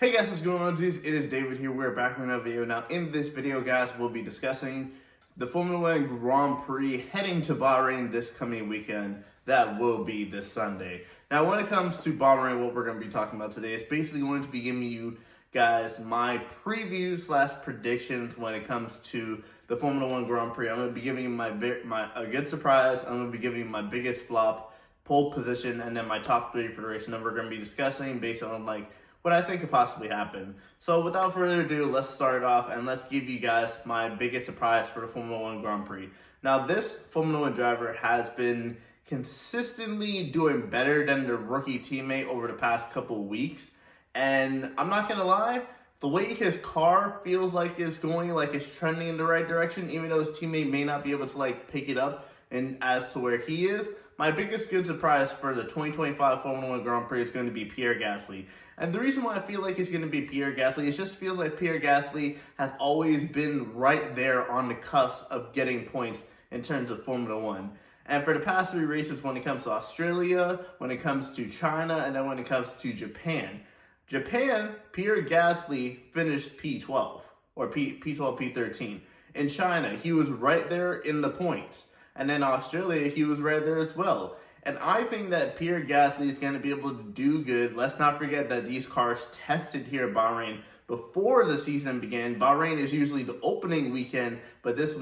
Hey guys, what's going on, dudes? It is David here. We're back with another video. Now, in this video, guys, we'll be discussing the Formula One Grand Prix heading to Bahrain this coming weekend. That will be this Sunday. Now, when it comes to Bahrain, what we're going to be talking about today is basically going to be giving you guys my preview / predictions when it comes to the Formula One Grand Prix. I'm going to be giving you a good surprise. I'm going to be giving you my biggest flop, pole position, and then my top three for the race. And then we're going to be discussing based on what I think could possibly happen. So without further ado, let's start off and let's give you guys my biggest surprise for the Formula One Grand Prix. Now, this Formula One driver has been consistently doing better than the rookie teammate over the past couple of weeks. And I'm not gonna lie, the way his car feels like it's going, like it's trending in the right direction, even though his teammate may not be able to pick it up and as to where he is. My biggest good surprise for the 2025 Formula One Grand Prix is going to be Pierre Gasly. And the reason why I feel like it's going to be Pierre Gasly, it just feels like Pierre Gasly has always been right there on the cusp of getting points in terms of Formula One. And for the past three races, when it comes to Australia, when it comes to China, and then when it comes to Japan, Pierre Gasly finished P12, or P12, P13. In China, he was right there in the points. And then Australia, he was right there as well. And I think that Pierre Gasly is going to be able to do good. Let's not forget that these cars tested here at Bahrain before the season began. Bahrain is usually the opening weekend, but this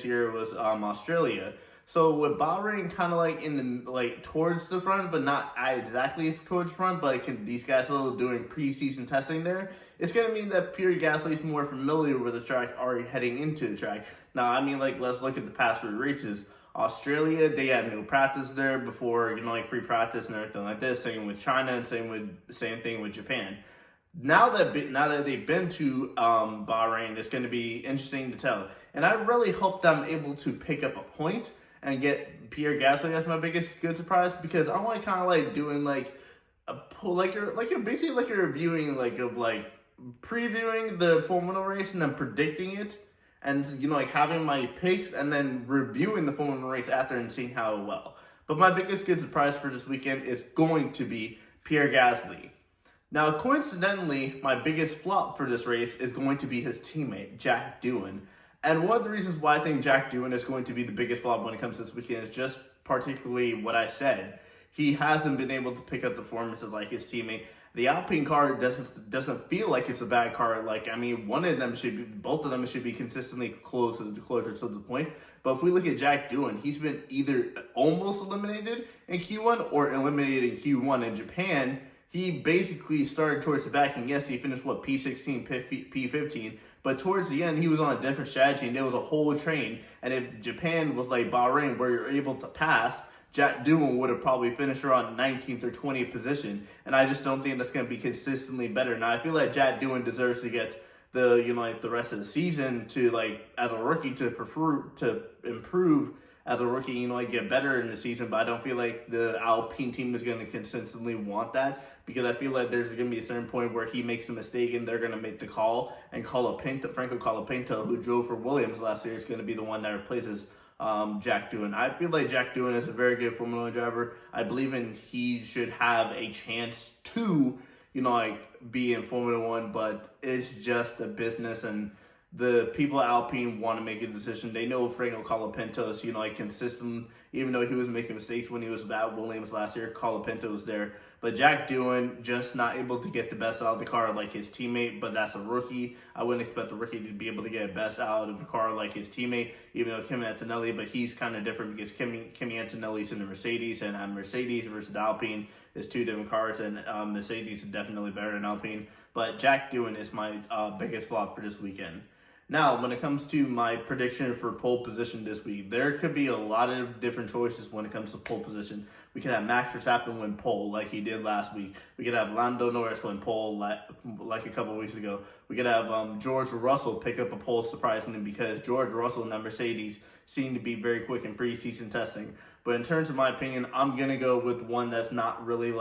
year was Australia. So with Bahrain kind of towards the front, but not exactly towards the front, but these guys still doing preseason testing there, it's going to mean that Pierre Gasly is more familiar with the track already heading into the track. Now, let's look at the past three races. Australia, they had no practice there before, free practice and everything like this. Same with China and same thing with Japan. Now that they've been to Bahrain, it's going to be interesting to tell. And I really hope that I'm able to pick up a point and get Pierre Gasly as my biggest good surprise, because I'm doing basically a reviewing of previewing the Formula race and then predicting it. And, having my picks and then reviewing the Formula race after and seeing how well. But my biggest good surprise for this weekend is going to be Pierre Gasly. Now, coincidentally, my biggest flop for this race is going to be his teammate, Jack Doohan. And one of the reasons why I think Jack Doohan is going to be the biggest flop when it comes to this weekend is just particularly what I said. He hasn't been able to pick up the performances like his teammate. The Alpine car doesn't feel like it's a bad car. Both of them should be consistently closer to the point. But if we look at Jack Doohan, he's been either almost eliminated in Q1 or eliminated in Q1 in Japan. He basically started towards the back, and yes, he finished P16, P15. But towards the end, he was on a different strategy, and there was a whole train. And if Japan was like Bahrain, where you're able to pass, Jack Doohan would have probably finished around 19th or 20th position, and I just don't think that's going to be consistently better. Now, I feel like Jack Doohan deserves to get the rest of the season to as a rookie to improve as a rookie, get better in the season. But I don't feel like the Alpine team is going to consistently want that, because I feel like there's going to be a certain point where he makes a mistake and they're going to make the call, and Franco Colapinto, who drove for Williams last year, is going to be the one that replaces Jack Doohan. I feel like Jack Doohan is a very good Formula One driver. I believe he should have a chance to, be in Formula One, but it's just a business, and the people at Alpine want to make a decision. They know Franco Colapinto is, consistent, even though he was making mistakes when he was at Williams last year. Colapinto was there. But Jack Doohan just not able to get the best out of the car like his teammate, but that's a rookie. I wouldn't expect the rookie to be able to get the best out of the car like his teammate, even though Kimi Antonelli, but he's kind of different because Kimi Antonelli's in the Mercedes, and Mercedes versus Alpine is two different cars, and Mercedes is definitely better than Alpine. But Jack Doohan is my biggest flop for this weekend. Now, when it comes to my prediction for pole position this week, there could be a lot of different choices when it comes to pole position. We could have Max Verstappen win pole like he did last week. We could have Lando Norris win pole like a couple weeks ago. We could have George Russell pick up a pole surprisingly, because George Russell and that Mercedes seem to be very quick in preseason testing. But in terms of my opinion, I'm going to go with one that's not really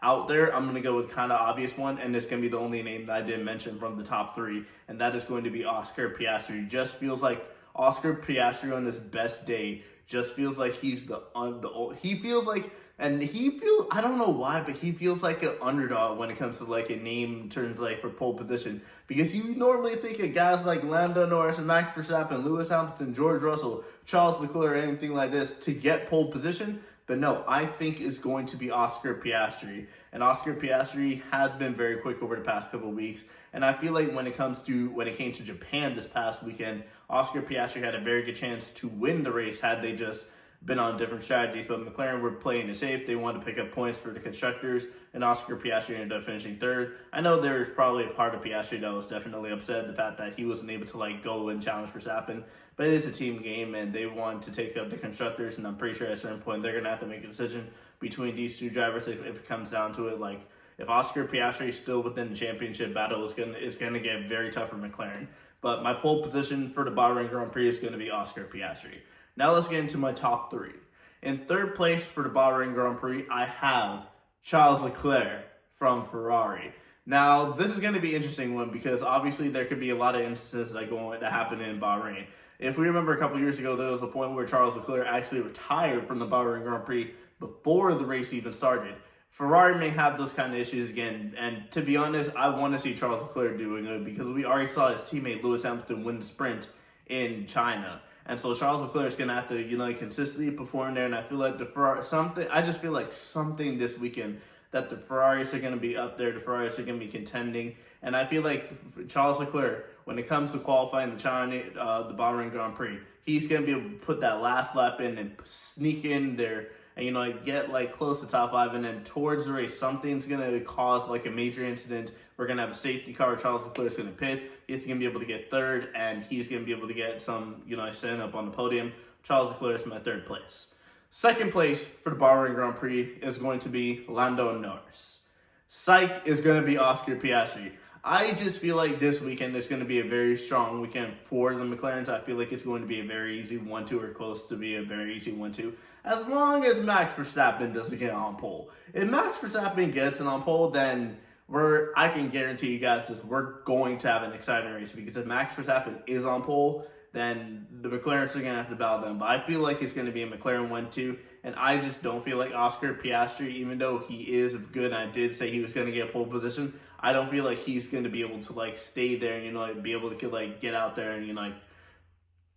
out there. I'm going to go with kind of obvious one, and it's going to be the only name that I didn't mention from the top three, and that is going to be Oscar Piastri. Just feels like Oscar Piastri on his best day just feels like he feels like And I don't know why, but he feels like an underdog when it comes to like a name turns like for pole position. Because you normally think of guys like Lando Norris and Max Verstappen, Lewis Hamilton, George Russell, Charles Leclerc, anything like this to get pole position. But no, I think it's going to be Oscar Piastri. And Oscar Piastri has been very quick over the past couple of weeks. And I feel like when it came to Japan this past weekend, Oscar Piastri had a very good chance to win the race had they just been on different strategies, but McLaren were playing it safe. They wanted to pick up points for the constructors, and Oscar Piastri ended up finishing third. I know there was probably a part of Piastri that was definitely upset the fact that he wasn't able to like go and challenge Verstappen, but it is a team game, and they want to take up the constructors, and I'm pretty sure at a certain point they're going to have to make a decision between these two drivers if it comes down to it. Like, if Oscar Piastri is still within the championship battle, it's going to get very tough for McLaren. But my pole position for the Bahrain Grand Prix is going to be Oscar Piastri. Now let's get into my top three. In third place for the Bahrain Grand Prix, I have Charles Leclerc from Ferrari. Now, this is going to be an interesting one because obviously there could be a lot of instances that happen in Bahrain. If we remember a couple years ago, there was a point where Charles Leclerc actually retired from the Bahrain Grand Prix before the race even started. Ferrari may have those kind of issues again, and to be honest, I want to see Charles Leclerc doing good because we already saw his teammate Lewis Hamilton win the sprint in China. And so Charles Leclerc is going to have to, consistently perform there. And I feel like I just feel like something this weekend that the Ferraris are going to be up there. The Ferraris are going to be contending. And I feel like Charles Leclerc, when it comes to qualifying the Bahrain Grand Prix, he's going to be able to put that last lap in and sneak in there and, get like close to top five. And then towards the race, something's going to cause like a major incident. We're going to have a safety car. Charles Leclerc is going to pit. He's going to be able to get third, and he's going to be able to get some, stand up on the podium. Charles Leclerc is my third place. Second place for the Bahrain Grand Prix is going to be Lando Norris. Psych is going to be Oscar Piastri. I just feel like this weekend there's going to be a very strong weekend for the McLarens. I feel like it's going to be a very easy 1-2 or close to be a very easy 1-2. As long as Max Verstappen doesn't get on pole. If Max Verstappen gets it on pole, then I can guarantee you guys this, we're going to have an exciting race because if Max Verstappen is on pole, then the McLarens are going to have to battle them. But I feel like it's going to be a McLaren 1-2, and I just don't feel like Oscar Piastri, even though he is good, and I did say he was going to get pole position, I don't feel like he's going to be able to stay there and be able to get out there and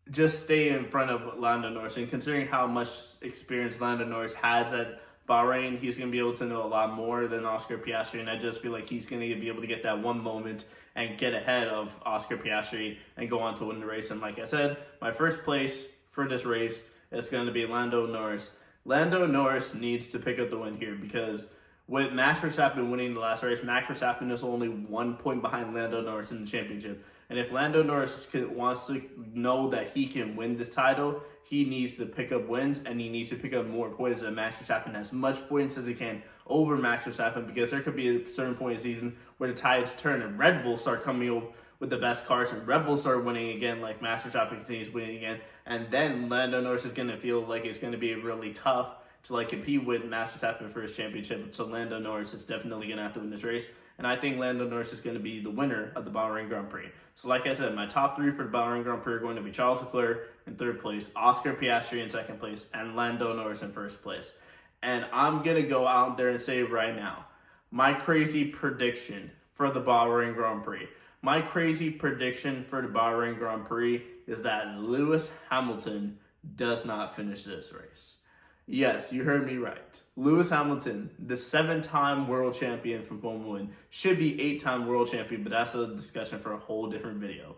just stay in front of Lando Norris. And considering how much experience Lando Norris has at Bahrain, he's going to be able to know a lot more than Oscar Piastri, and I just feel like he's going to be able to get that one moment and get ahead of Oscar Piastri and go on to win the race. And like I said, my first place for this race is going to be Lando Norris. Lando Norris needs to pick up the win here because with Max Verstappen winning the last race, Max Verstappen is only 1 point behind Lando Norris in the championship. And if Lando Norris wants to know that he can win this title, he needs to pick up wins, and he needs to pick up more points than Max Verstappen, as much points as he can over Max Verstappen, because there could be a certain point in the season where the tides turn and Red Bull start coming up with the best cars, and Red Bull start winning again, like Max Verstappen continues winning again, and then Lando Norris is going to feel like it's going to be really tough to compete with Max Verstappen for his championship. So Lando Norris is definitely going to have to win this race, and I think Lando Norris is going to be the winner of the Bahrain Grand Prix. So like I said, my top three for the Bahrain Grand Prix are going to be Charles Leclerc in third place, Oscar Piastri in second place, and Lando Norris in first place. And I'm going to go out there and say right now, my crazy prediction for the Bahrain Grand Prix. My crazy prediction for the Bahrain Grand Prix is that Lewis Hamilton does not finish this race. Yes, you heard me right. Lewis Hamilton, the 7-time world champion from Formula 1, should be 8-time world champion, but that's a discussion for a whole different video.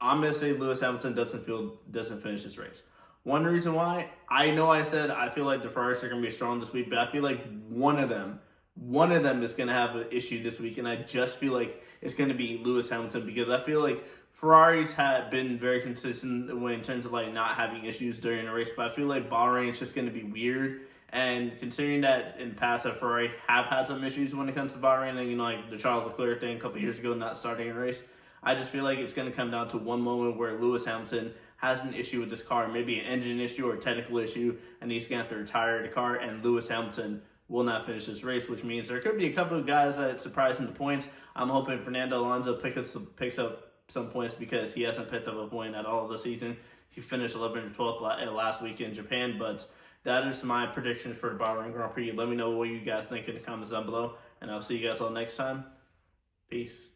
I'm going to say Lewis Hamilton doesn't finish this race. One reason why, I know I said I feel like the Ferraris are going to be strong this week, but I feel like one of them is going to have an issue this week, and I just feel like it's going to be Lewis Hamilton, because I feel like Ferraris have been very consistent in terms of not having issues during a race, but I feel like Bahrain is just going to be weird. And considering that in the past that Ferrari have had some issues when it comes to Bahrain, and the Charles Leclerc thing a couple years ago not starting a race, I just feel like it's going to come down to one moment where Lewis Hamilton has an issue with this car, maybe an engine issue or a technical issue, and he's going to have to retire the car, and Lewis Hamilton will not finish this race, which means there could be a couple of guys that surprise in the points. I'm hoping Fernando Alonso picks up some points because he hasn't picked up a point at all this season. He finished 11th or 12th last week in Japan, but that is my predictions for the Bahrain Grand Prix. Let me know what you guys think in the comments down below, and I'll see you guys all next time. Peace.